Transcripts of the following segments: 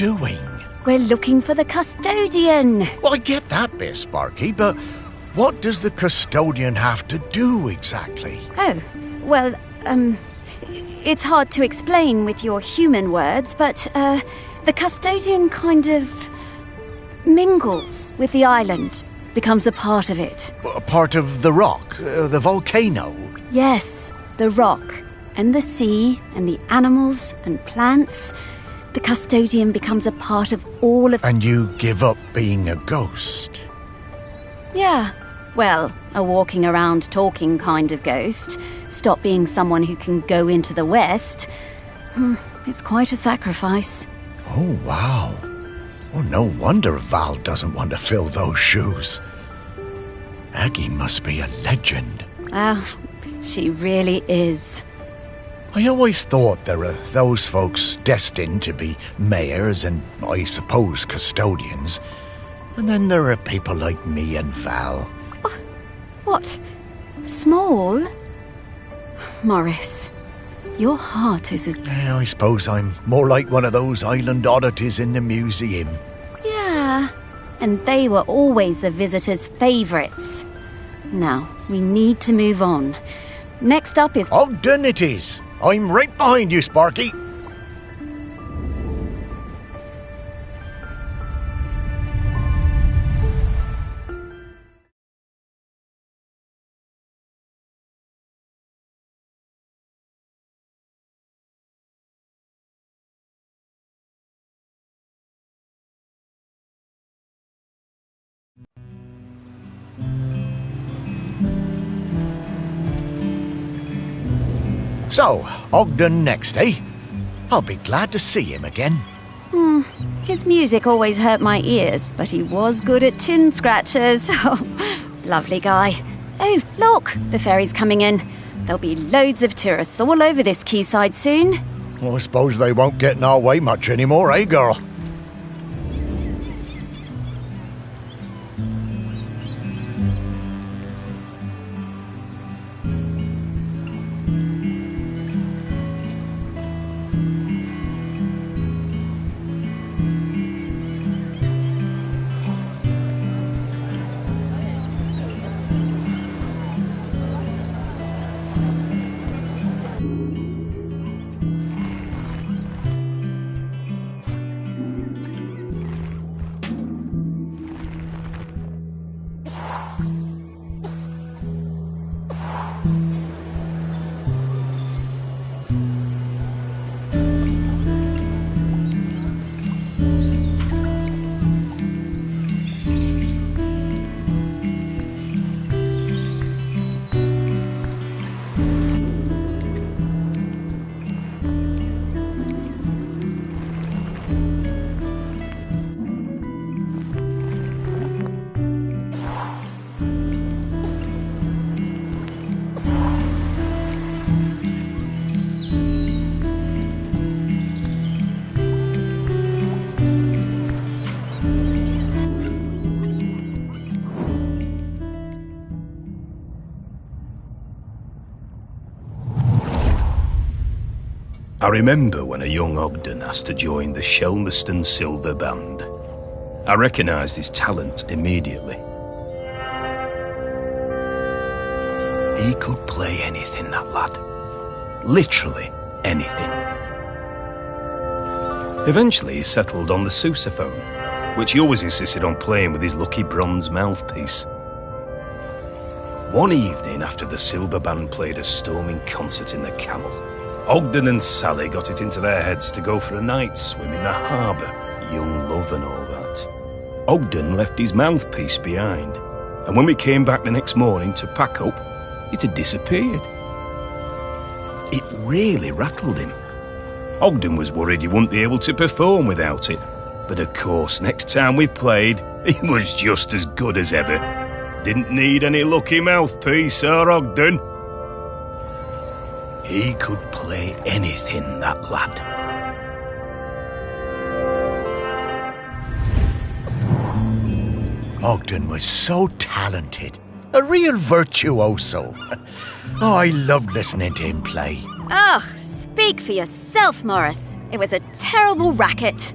doing? We're looking for the custodian. Well, I get that bit, Sparky, but what does the custodian have to do exactly? Oh, well, it's hard to explain with your human words, but, the custodian kind of mingles with the island, becomes a part of it. A part of the rock, the volcano? Yes, the rock, and the sea, and the animals, and plants. The custodian becomes a part of all of... And you give up being a ghost? Yeah, well, a walking around talking kind of ghost. Stop being someone who can go into the West. It's quite a sacrifice. Oh, wow. Oh, no wonder Val doesn't want to fill those shoes. Aggie must be a legend. Oh, she really is. I always thought there were those folks destined to be mayors and, I suppose, custodians. And then there are people like me and Val. What? Small? Morris, your heart is as... Yeah, I suppose I'm more like one of those island oddities in the museum. Yeah, and they were always the visitors' favourites. Now, we need to move on. Next up is... Ogden it is! I'm right behind you, Sparky! So, Ogden next, eh? I'll be glad to see him again. His music always hurt my ears, but he was good at chin scratchers. Oh, lovely guy. Oh, look, the ferry's coming in. There'll be loads of tourists all over this quayside soon. Well, I suppose they won't get in our way much anymore, eh, girl? I remember when a young Ogden asked to join the Shelmerston Silver Band. I recognised his talent immediately. He could play anything, that lad. Literally anything. Eventually he settled on the sousaphone, which he always insisted on playing with his lucky bronze mouthpiece. One evening after the Silver Band played a storming concert in the Camel, Ogden and Sally got it into their heads to go for a night swim in the harbour, young love and all that. Ogden left his mouthpiece behind, and when we came back the next morning to pack up, it had disappeared. It really rattled him. Ogden was worried he wouldn't be able to perform without it, but of course next time we played, he was just as good as ever. Didn't need any lucky mouthpiece, our Ogden. He could play anything, that lad. Ogden was so talented. A real virtuoso. Oh, I loved listening to him play. Ugh, speak for yourself, Morris. It was a terrible racket.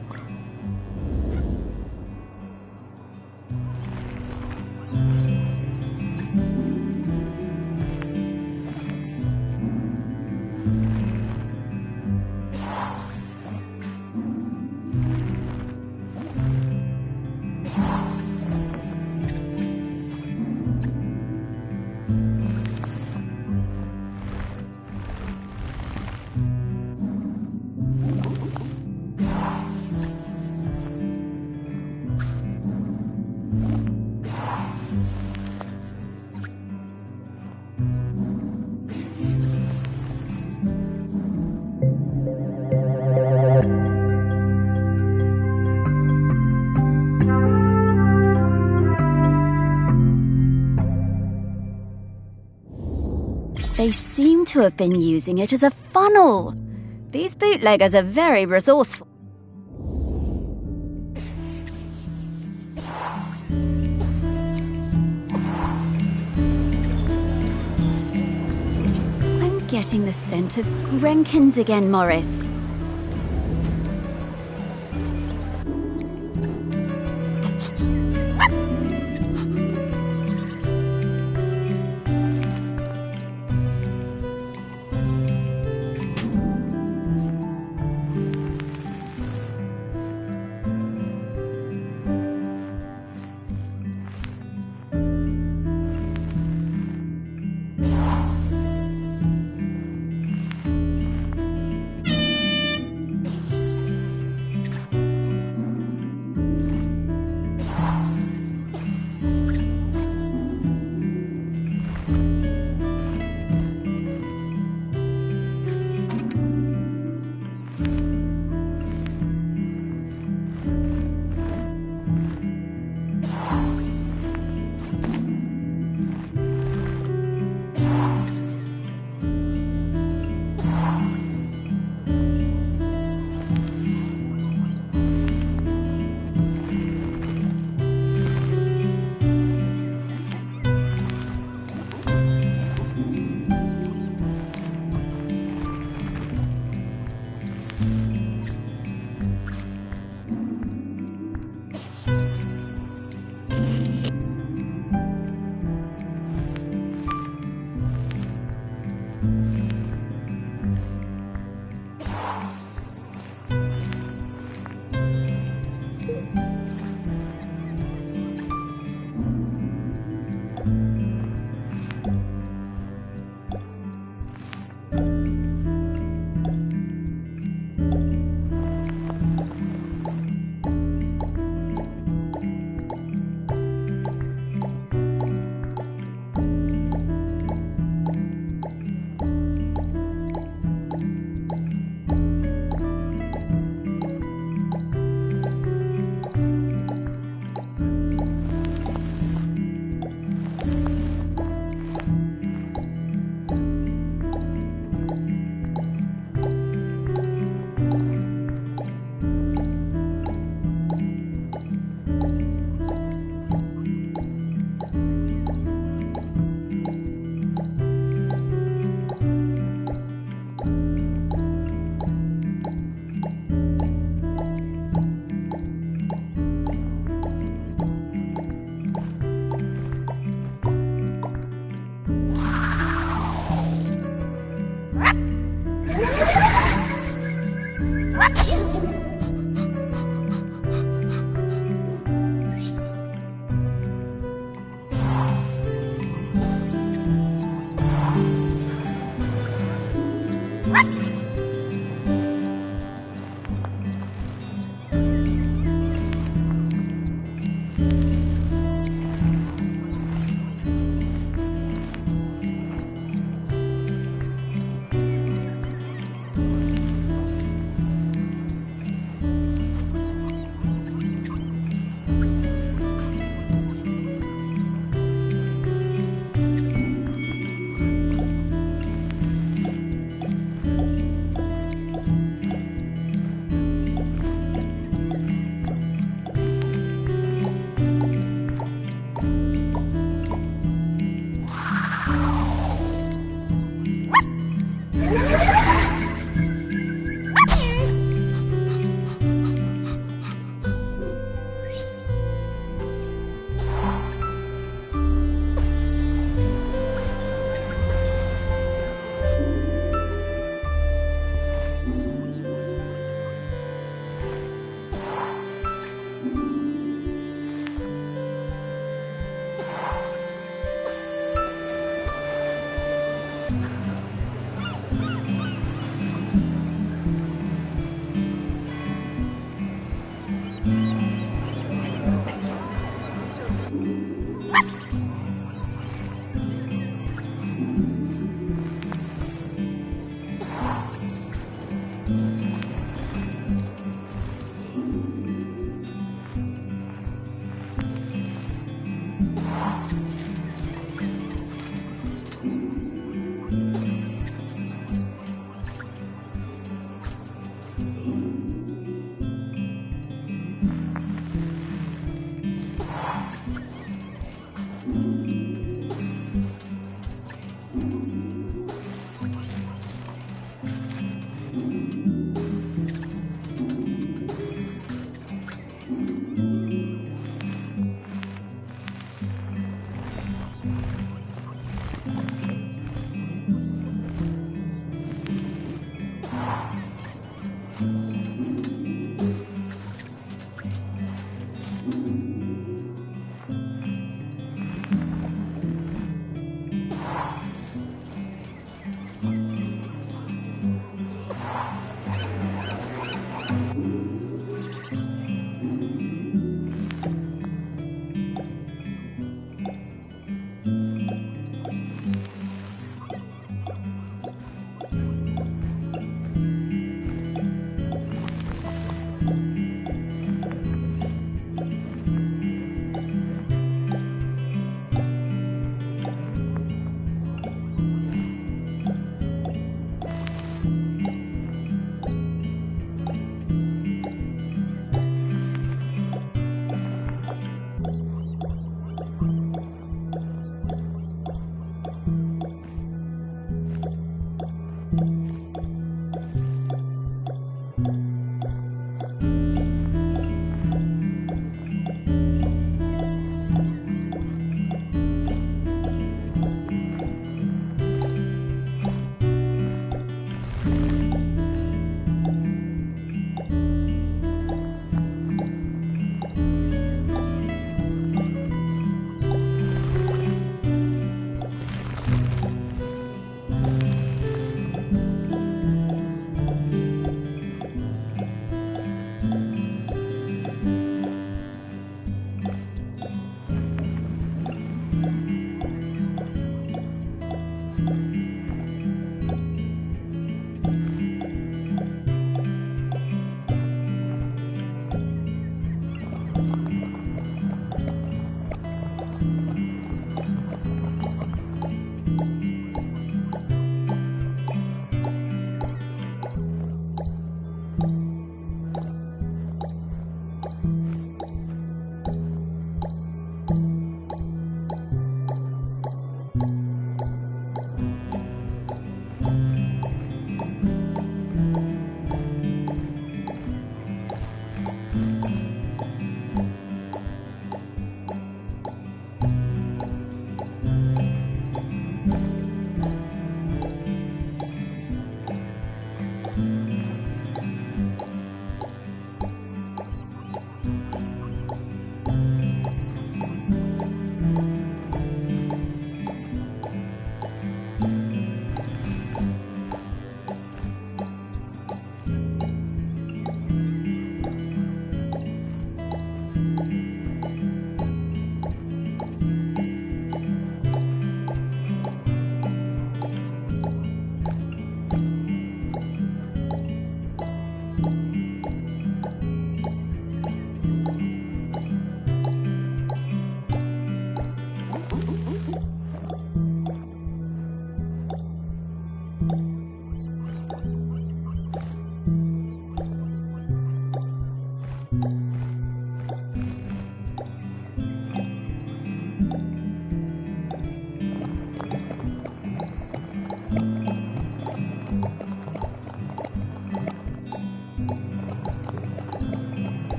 They seem to have been using it as a funnel. These bootleggers are very resourceful. I'm getting the scent of Grenkins again, Morris.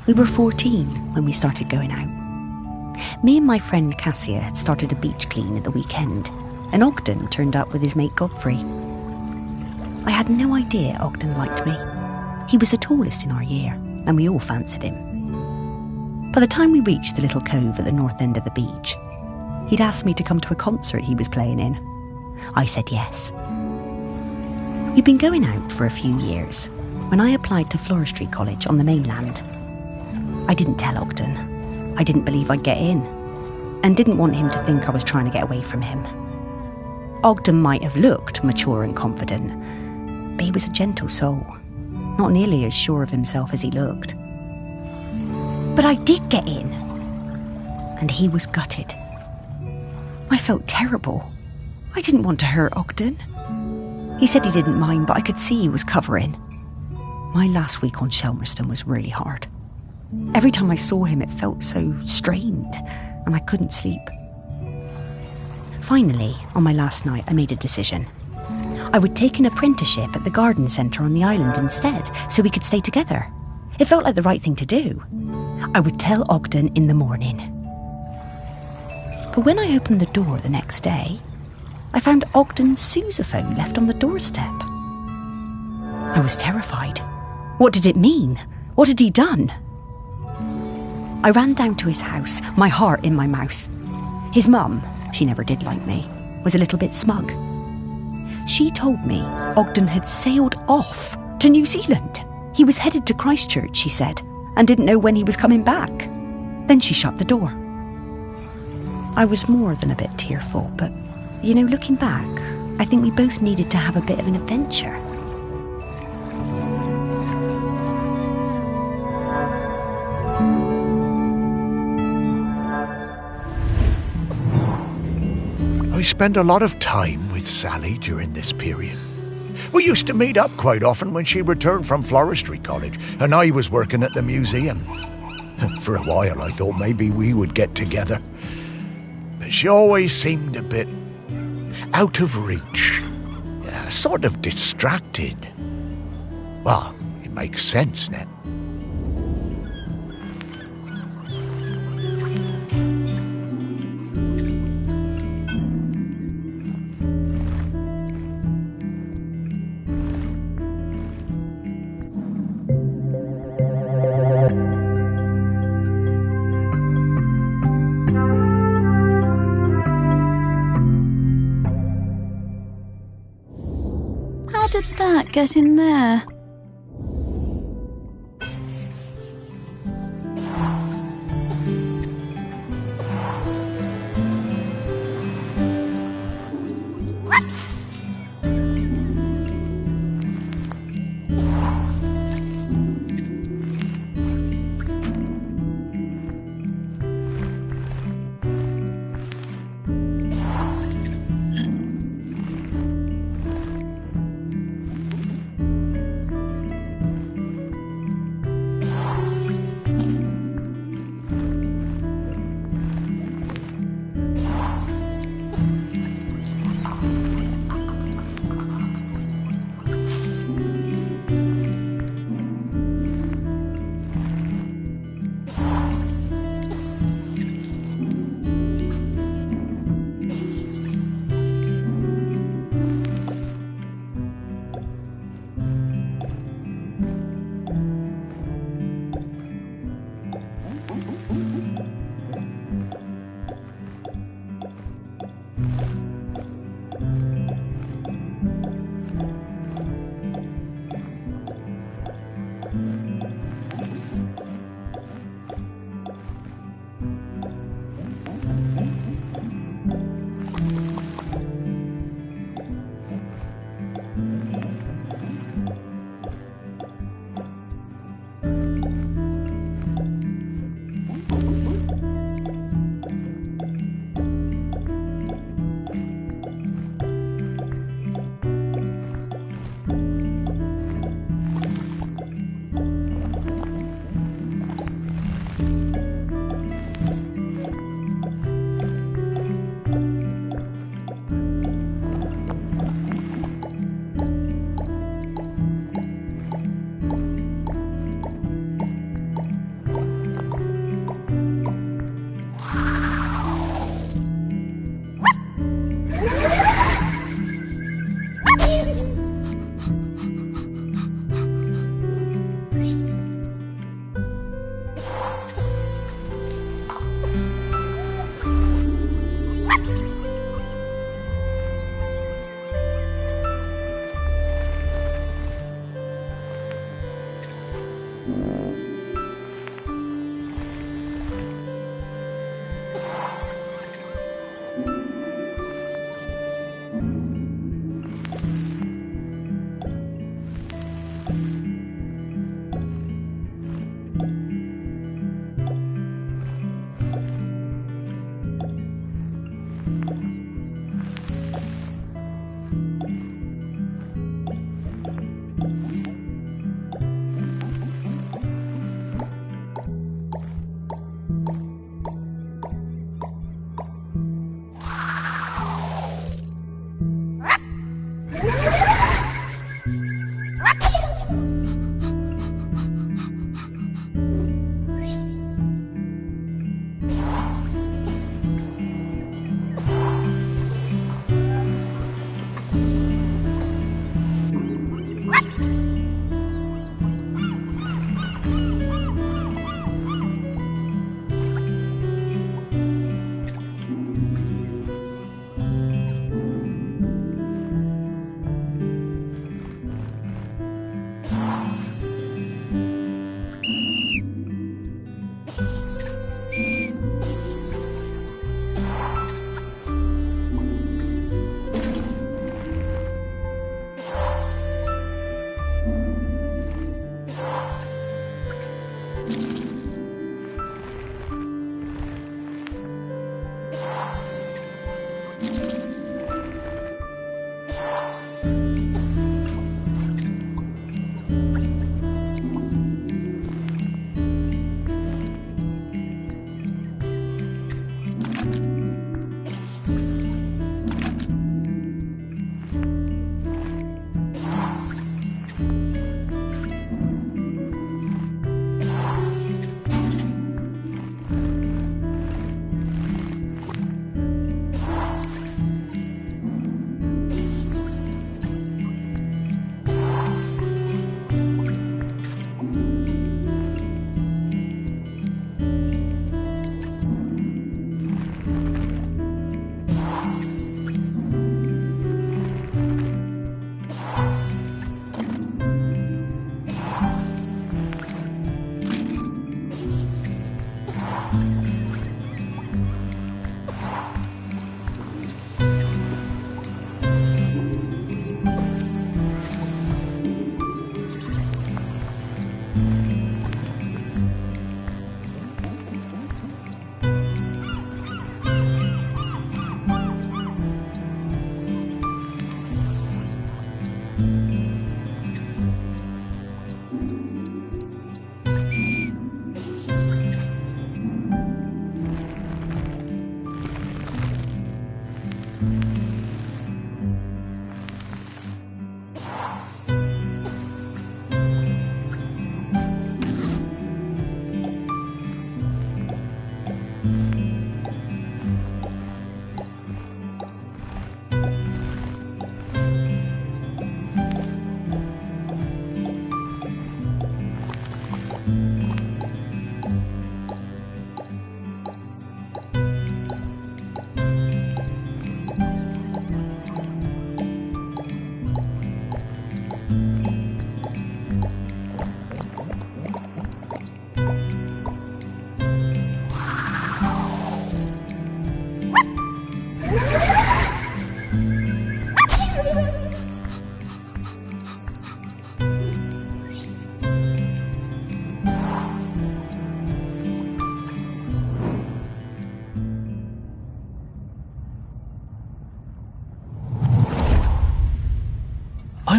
We were 14 when we started going out. Me and my friend Cassia had started a beach clean at the weekend, and Ogden turned up with his mate Godfrey. I had no idea Ogden liked me. He was the tallest in our year, and we all fancied him. By the time we reached the little cove at the north end of the beach, he'd asked me to come to a concert he was playing in. I said yes. We'd been going out for a few years when I applied to Floristry College on the mainland. I didn't tell Ogden. I didn't believe I'd get in, and didn't want him to think I was trying to get away from him. Ogden might have looked mature and confident, but he was a gentle soul, not nearly as sure of himself as he looked. But I did get in, and he was gutted. I felt terrible. I didn't want to hurt Ogden. He said he didn't mind, but I could see he was covering. My last week on Shelmerston was really hard. Every time I saw him, it felt so strained, and I couldn't sleep. Finally, on my last night, I made a decision. I would take an apprenticeship at the garden centre on the island instead, so we could stay together. It felt like the right thing to do. I would tell Ogden in the morning. But when I opened the door the next day, I found Ogden's sousaphone left on the doorstep. I was terrified. What did it mean? What had he done? I ran down to his house, my heart in my mouth. His mum, she never did like me, was a little bit smug. She told me Ogden had sailed off to New Zealand. He was headed to Christchurch, she said, and didn't know when he was coming back. Then she shut the door. I was more than a bit tearful, but, looking back, I think we both needed to have a bit of an adventure. I spent a lot of time with Sally during this period. We used to meet up quite often when she returned from Floristry College and I was working at the museum. For a while I thought maybe we would get together, but she always seemed a bit out of reach, sort of distracted. Well, it makes sense now. How did that get in there?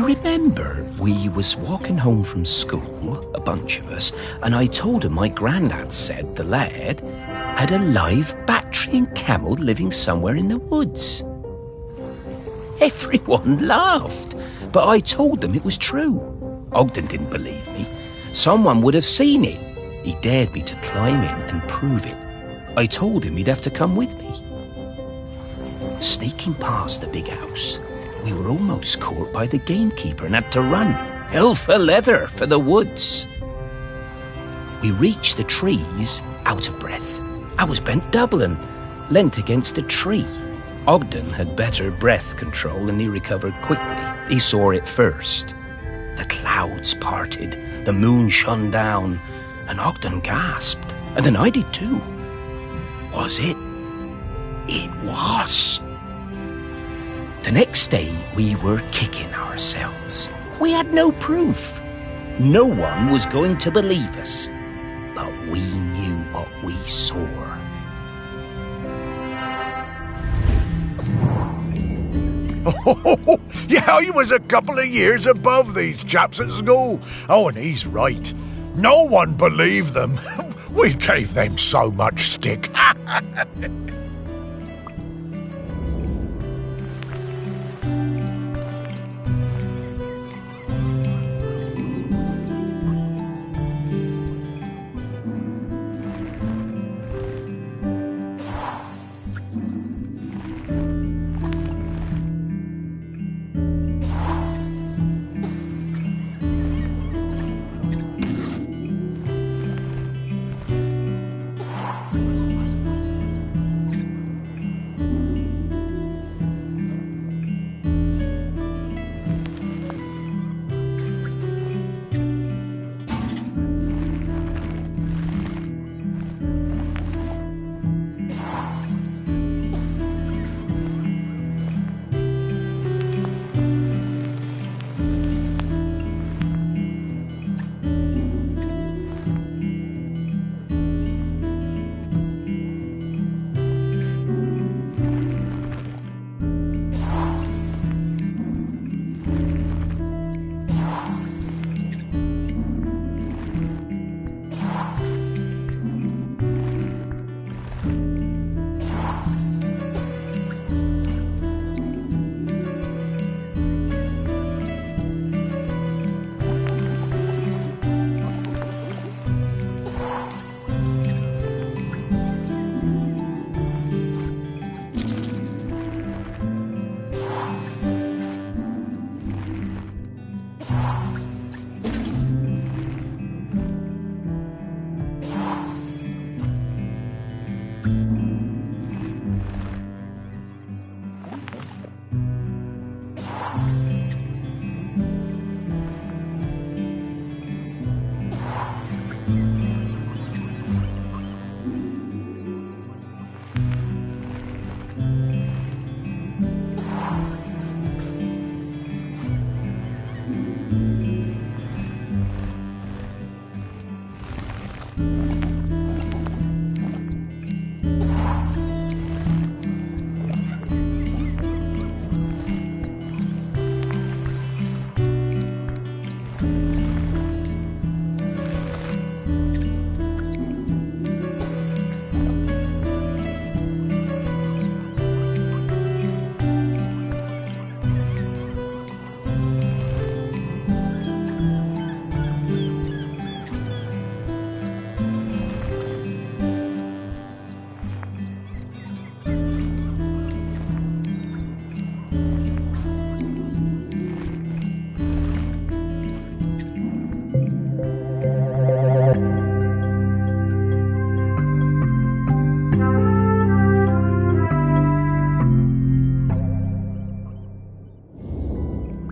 remember we was walking home from school, a bunch of us, and I told him my granddad said the lad had a live Bactrian camel living somewhere in the woods. Everyone laughed, but I told them it was true. Ogden didn't believe me. Someone would have seen it. He dared me to climb in and prove it. I told him he'd have to come with me. Sneaking past the big house, we were almost caught by the gamekeeper and had to run, hell for leather, for the woods. We reached the trees out of breath. I was bent double and leant against a tree. Ogden had better breath control and he recovered quickly. He saw it first. The clouds parted, the moon shone down, and Ogden gasped, and then I did too. Was it? It was. The next day, we were kicking ourselves. We had no proof. No one was going to believe us. But we knew what we saw. Oh, yeah, he was a couple of years above these chaps at school. Oh, and he's right. No one believed them. We gave them so much stick.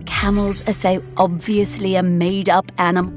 Camels are so obviously a made-up animal.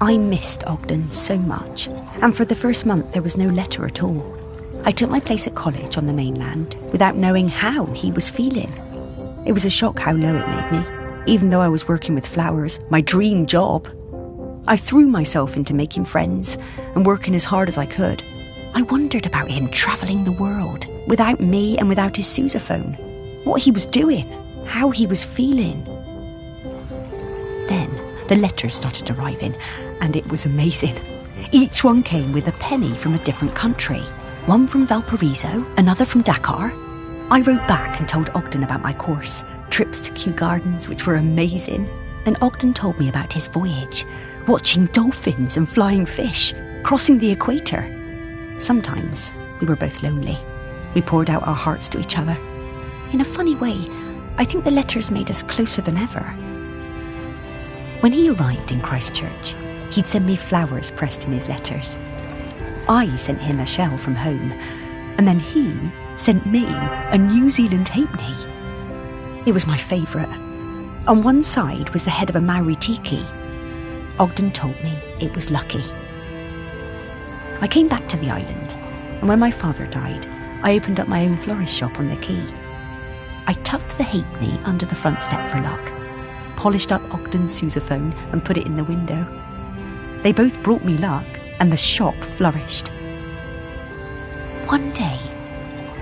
I missed Ogden so much, and for the first month there was no letter at all. I took my place at college on the mainland without knowing how he was feeling. It was a shock how low it made me, even though I was working with flowers, my dream job. I threw myself into making friends and working as hard as I could. I wondered about him travelling the world, without me and without his sousaphone. What he was doing, how he was feeling. Then the letters started arriving, and it was amazing. Each one came with a penny from a different country. One from Valparaiso, another from Dakar. I wrote back and told Ogden about my course, trips to Kew Gardens, which were amazing. And Ogden told me about his voyage, watching dolphins and flying fish, crossing the equator. Sometimes we were both lonely. We poured out our hearts to each other. In a funny way, I think the letters made us closer than ever. When he arrived in Christchurch, he'd send me flowers pressed in his letters. I sent him a shell from home, and then he sent me a New Zealand halfpenny. It was my favourite. On one side was the head of a Maori tiki. Ogden told me it was lucky. I came back to the island, and when my father died, I opened up my own florist shop on the quay. I tucked the halfpenny under the front step for luck, polished up Ogden's sousaphone and put it in the window. They both brought me luck, and the shop flourished. One day,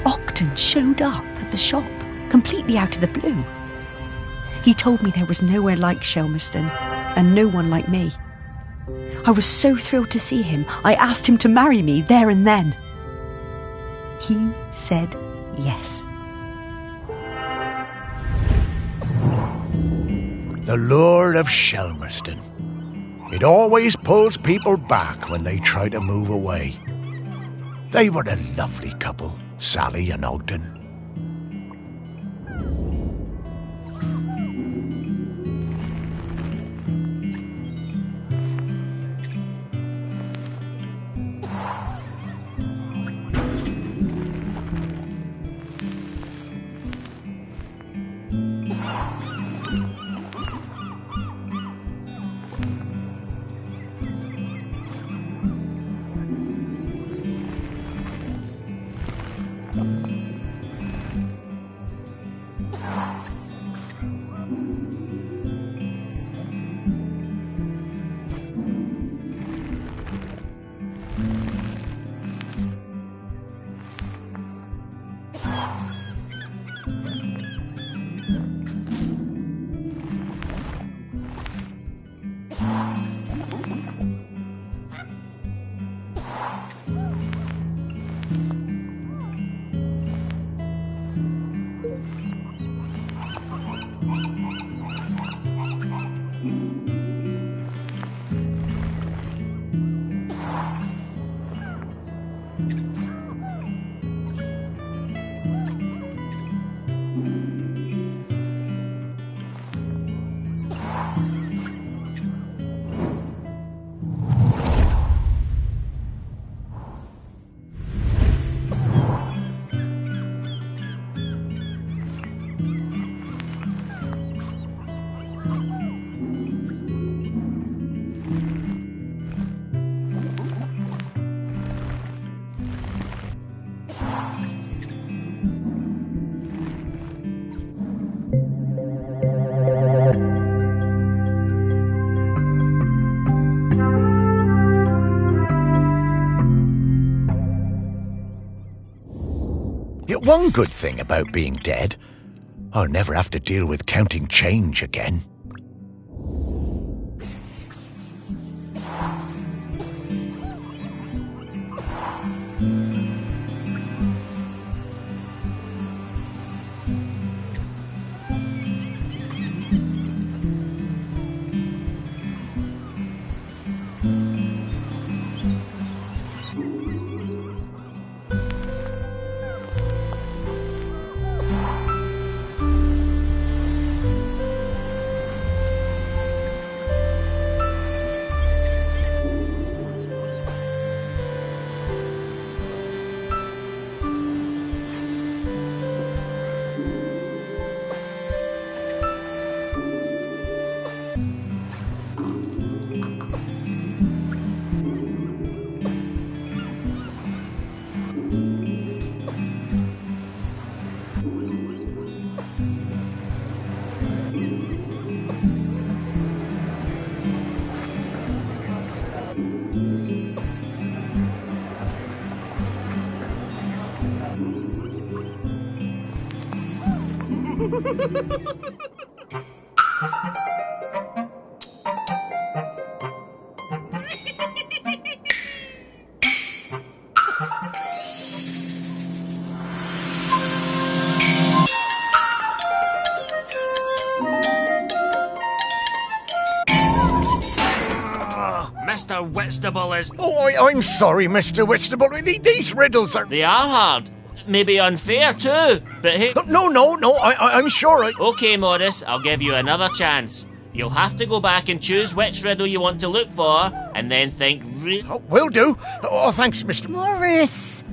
Ogden showed up at the shop, completely out of the blue. He told me there was nowhere like Shelmerston, and no one like me. I was so thrilled to see him, I asked him to marry me there and then. He said yes. The lure of Shelmerston. It always pulls people back when they try to move away. They were a lovely couple, Sally and Ogden. One good thing about being dead, I'll never have to deal with counting change again. Mr. Whitstable is... Oh, I'm sorry, Mr. Whitstable. These riddles are... They are hard. Maybe unfair too, but hey... No, I'm sure OK, Morris, I'll give you another chance. You'll have to go back and choose which riddle you want to look for, and then think will do. Oh, thanks, Mr... Morris!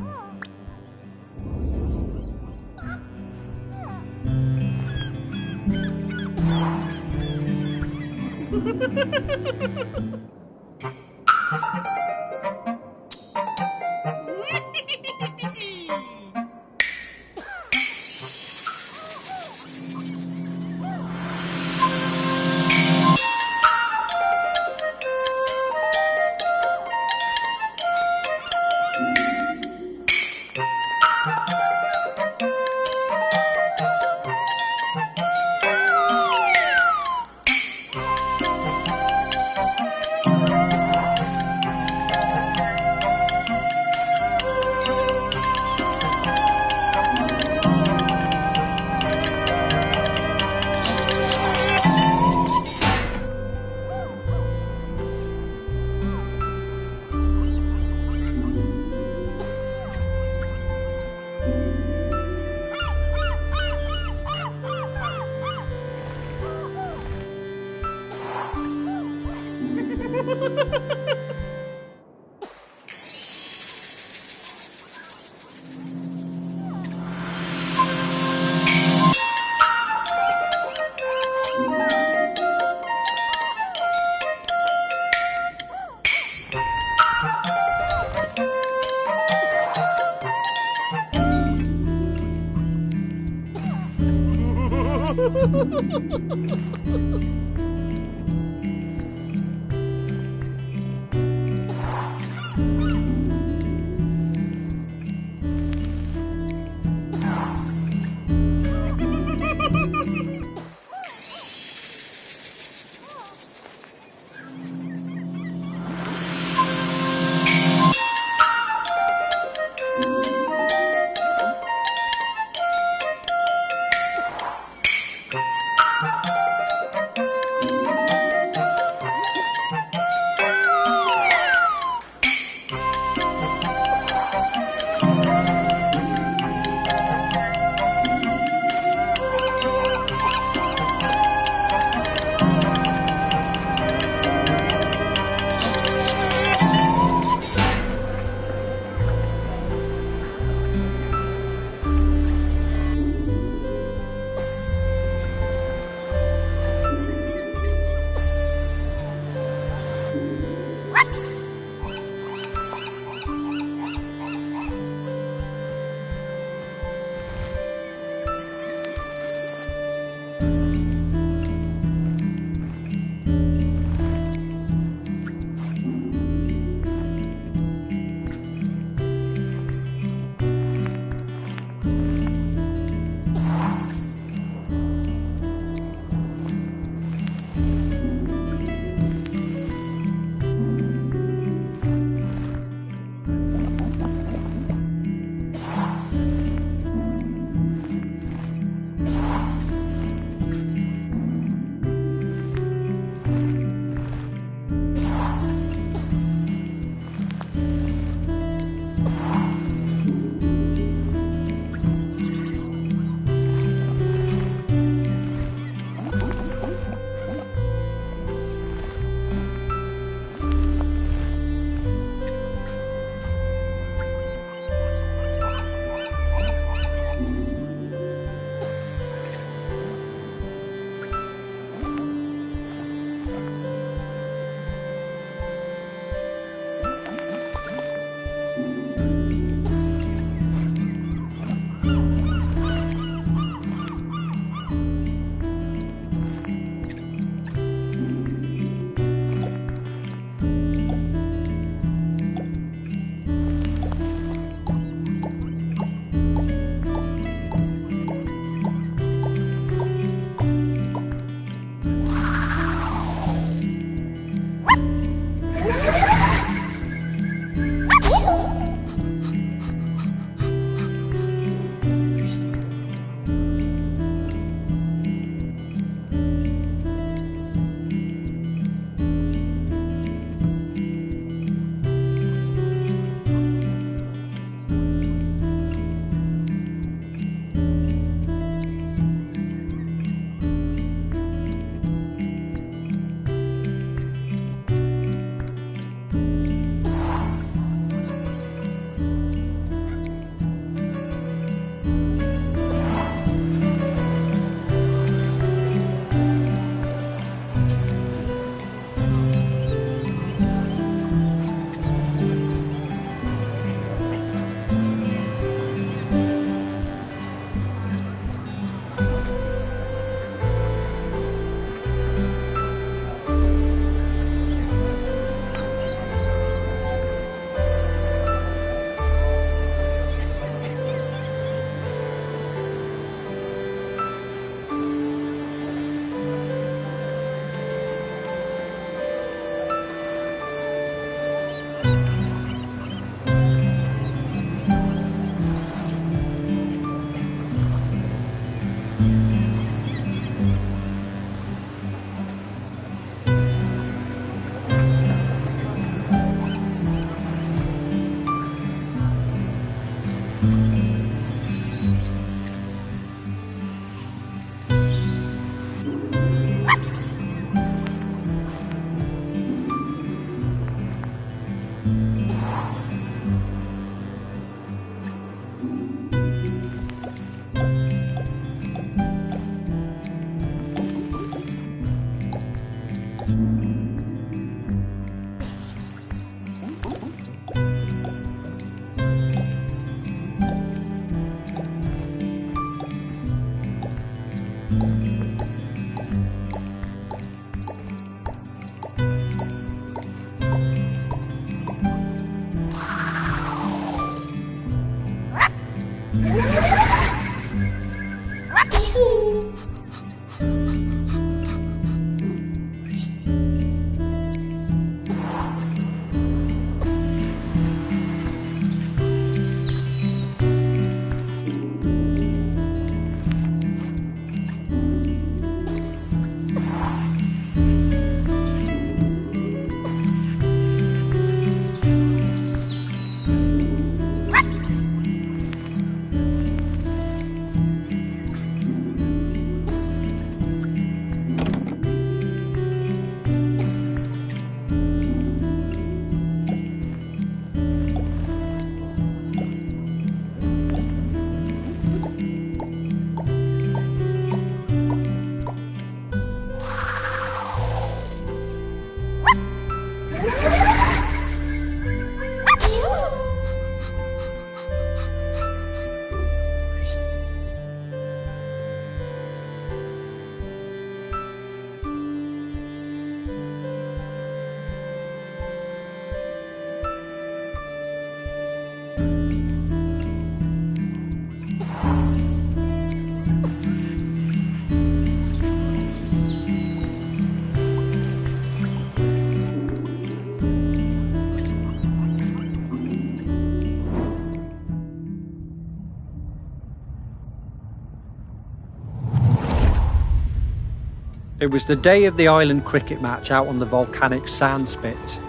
It was the day of the island cricket match out on the volcanic sandspit.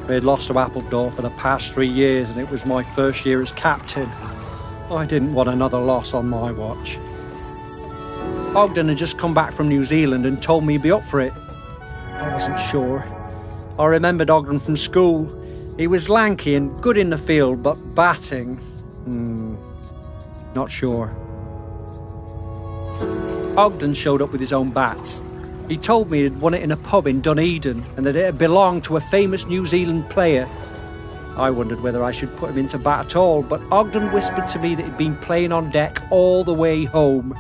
We had lost to Appledore for the past 3 years and it was my first year as captain. I didn't want another loss on my watch. Ogden had just come back from New Zealand and told me he'd be up for it. I wasn't sure. I remembered Ogden from school. He was lanky and good in the field, but batting... not sure. Ogden showed up with his own bat. He told me he'd won it in a pub in Dunedin and that it had belonged to a famous New Zealand player. I wondered whether I should put him into bat at all, but Ogden whispered to me that he'd been playing on deck all the way home.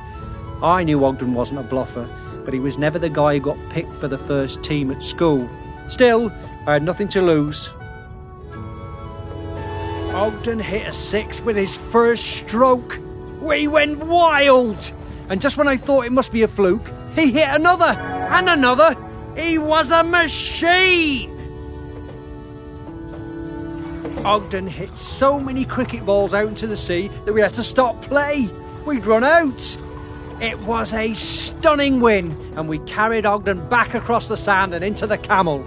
I knew Ogden wasn't a bluffer, but he was never the guy who got picked for the first team at school. Still, I had nothing to lose. Ogden hit a 6 with his first stroke. We went wild! And just when I thought it must be a fluke, he hit another, and another. He was a machine! Ogden hit so many cricket balls out into the sea that we had to stop play. We'd run out. It was a stunning win, and we carried Ogden back across the sand and into the Camel.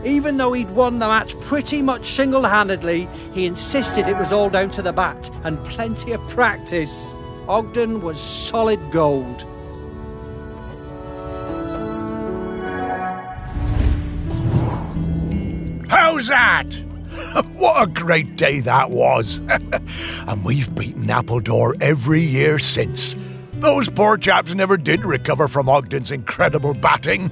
Even though he'd won the match pretty much single-handedly, he insisted it was all down to the bat and plenty of practice. Ogden was solid gold. How's that? What a great day that was. And we've beaten Appledore every year since. Those poor chaps never did recover from Ogden's incredible batting.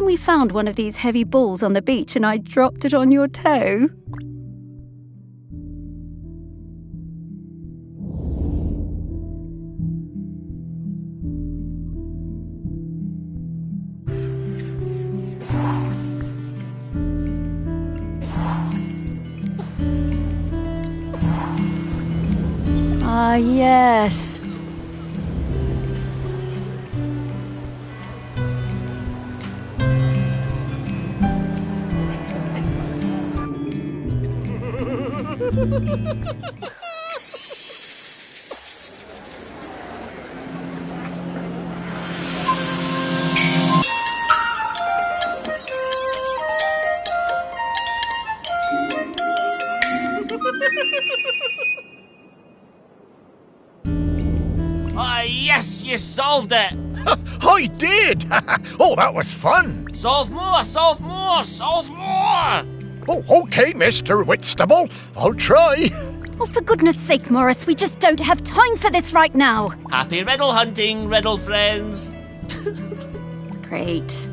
when we found one of these heavy balls on the beach and I dropped it on your toe? Ah, yes. Ah, yes, you solved it! I did! Oh, that was fun! Solve more, solve more, solve more! Oh, okay, Mr. Whitstable. I'll try. Oh, for goodness sake, Morris, we just don't have time for this right now. Happy riddle hunting, riddle friends! Great.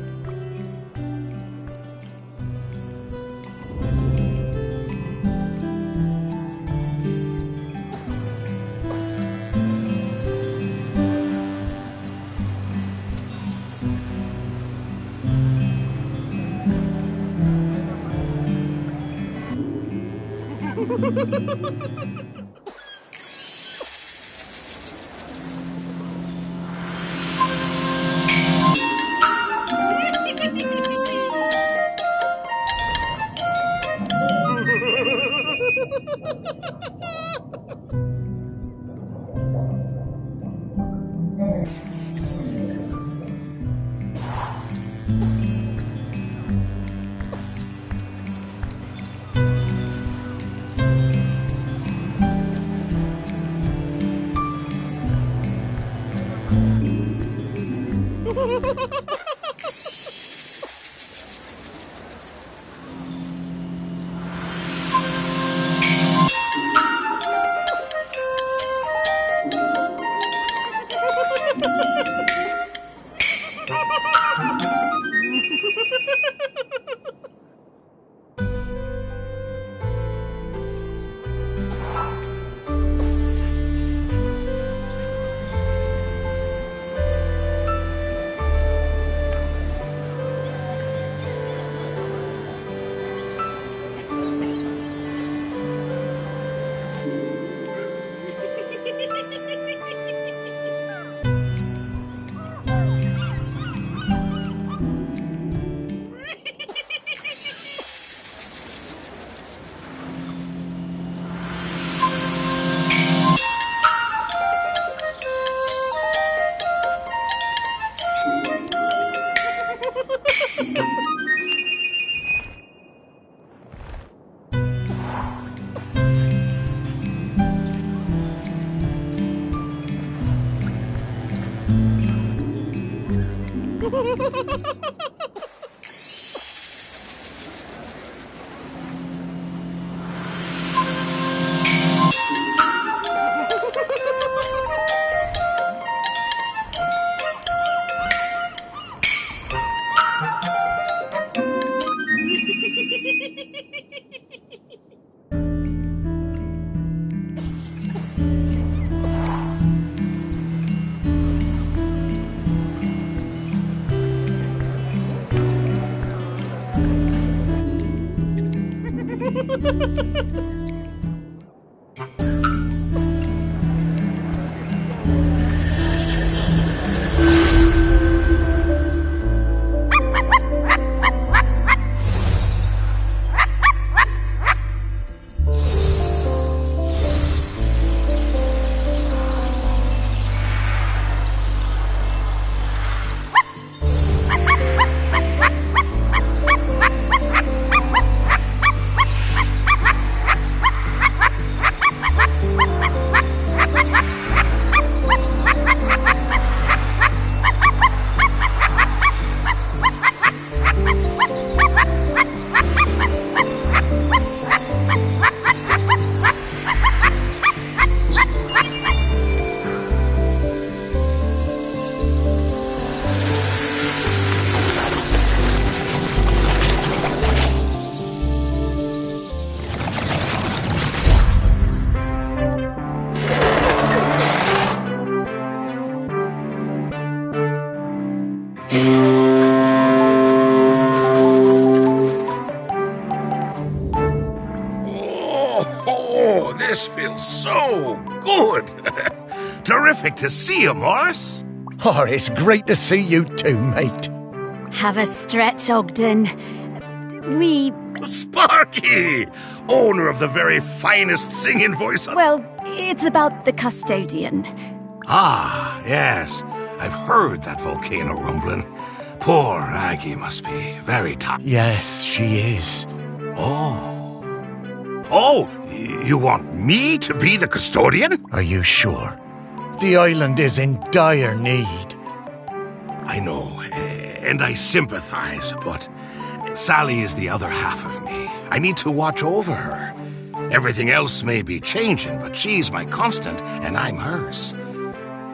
This feels so good. Terrific to see you, Morris. Oh, it's great to see you too, mate. Have a stretch, Ogden. Sparky! Owner of the very finest singing voice on... Well, it's about the custodian. Ah, yes. I've heard that volcano rumbling. Poor Aggie must be very tired. Yes, she is. Oh, you want me to be the custodian? Are you sure? The island is in dire need. I know, and I sympathize, but Sally is the other half of me. I need to watch over her. Everything else may be changing, but she's my constant, and I'm hers.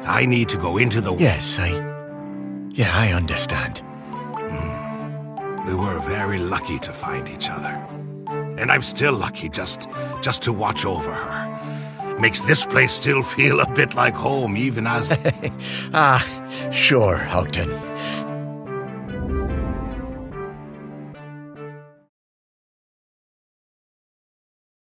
I need to go into the... Yes, I understand. We were very lucky to find each other. And I'm still lucky just to watch over her. Makes this place still feel a bit like home, even as... Sure, Ogden.